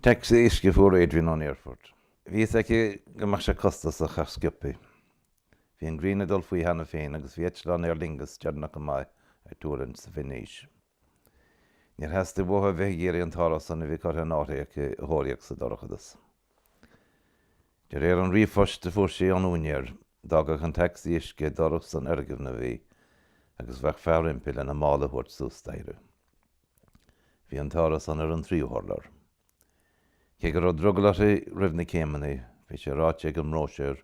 Taxi isce fuair Adrian on airport. Bhí aici go mar sé costas a chasciupi. Bhí an gríine dul faoi hena féin agus bhí eitleán ar lingus dearnach go mai ar túrann sa bhíníis. Níor heasta bmhótha bheith géirí an táras sanna bhí cartha nátaíoch thóiríoch sa dorchadas. De réir an ríomhfost de fuair sé an úinéir, dagach an taxi isce dorach san airgimh na bhí, agus bheith fearrimpil in na mála thuirt sústaire. Bhí an táras an ar an tríomhthorlar. Cé gur rud druglaí roimhna céimeanna, bhí sé ráite go mróiseir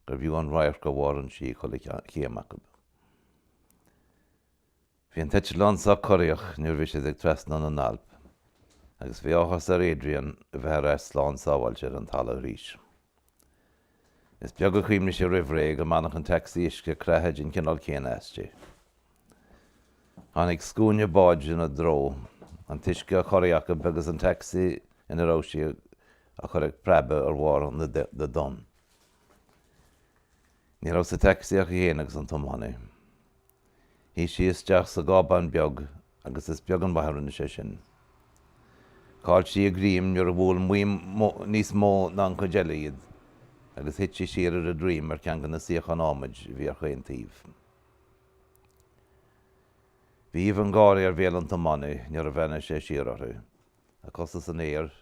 gur bhíú an ráir go bhhar an sí chula chéamachab. Bhí an teitleán sa choiríoch nuair bhí sé ag trasna an Alp, agus bhí áthas ar Adrian a bheit ar sláán sábhailte an talla ríis. Is beag go chuimne sé rihre go manach an taxi isce cretheid in cinál céine eiste. Tháinig scúne báid in a dró, an tuisce a choiríocha begus an taxi in a róisí a chuir prebe ar bhar an de don. Ní rá sa taxi a dhéanagus an tomhanna. Hí si isteach sa gában beag agus is beag an bathranna sé sin. Cáil si a gríim nuair a bhfuil níos mó ná an coideala iad, agus hit si siar ar a drím ar ceangan na síoch an ámaid bhí ar chaontaíomh. Bhí an gáir ar bhéal an tomhanna nuair a bheanna sé siar orthu, a costas an éir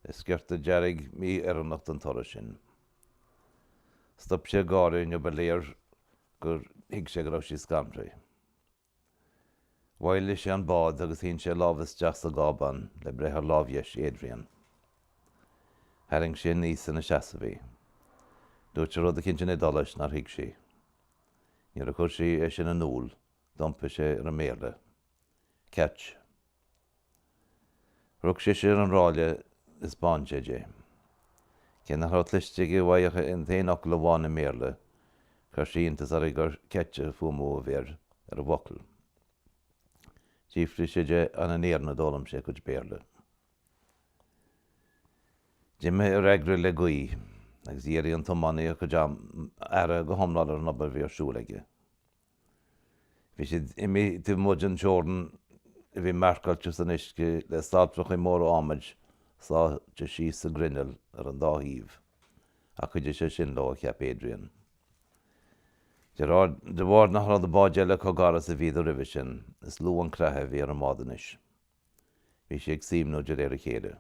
is sciirta dearg mí ar an nacht an toras sin. Stop sé gáir nuair léir gur hiag sé go raibh sí scamraí. Bhaile sé an bád agus híonn sé lábhas deas sa gában le brethar lábhheis Adrian. Herring sé níos in na seasabhí. Dúirt sé rud a cinnte na dolas nar hiag sí. Níor a chuir sí é sin an núl, dompa sé ar an méle. Catch. Rug sé sé an ráile is bán sé dé. Cé nach rát liste go bhaidhecha in téanaach le bháin na méle, chuir síontas ar gur cette fuamó a bhéir ar a bhocail. Díomhrí sé dé an an éar na dólam sé chuid béle. Jimime ar eagra le gaí, agus dhéirí an tomhanna a chu ara go thomláil ar nabar bhí ar siúlaige. Bhí sé imi tú muid an Jordan a bhí marcailte san isce le stáilteach i mór ámaid sá te sí sa grinneil ar an dáhíomh, a chuide sé sin le a cheap Adrian. De bhhar nach rud a báideile chu garas a bhíad a ribh sin, is lú an crethe bhí ar an mádanis. Bhí sé ag síomnú de réir a chéile.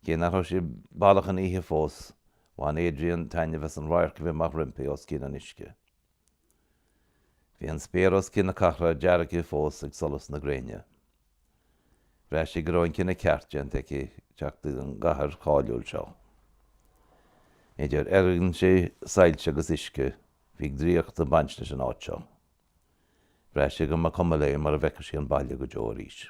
Cé nach raibh sé bailach an ihe fós, bhain Adrian taine bheits an ráir go bhí mar rimpi os cin an isce. Bhí an spéros cin na cachra dearcha fós ag solas na gréine. Bheith sé go raibh cinna ceart an aici teachta an gcathair cháiliúil seo. Idir airgann sé sailte agus isce, bhí dríocht an baint leis an áit seo. Bheith sé go mar cuma léir mar a bheicear sé an baile go deo arís.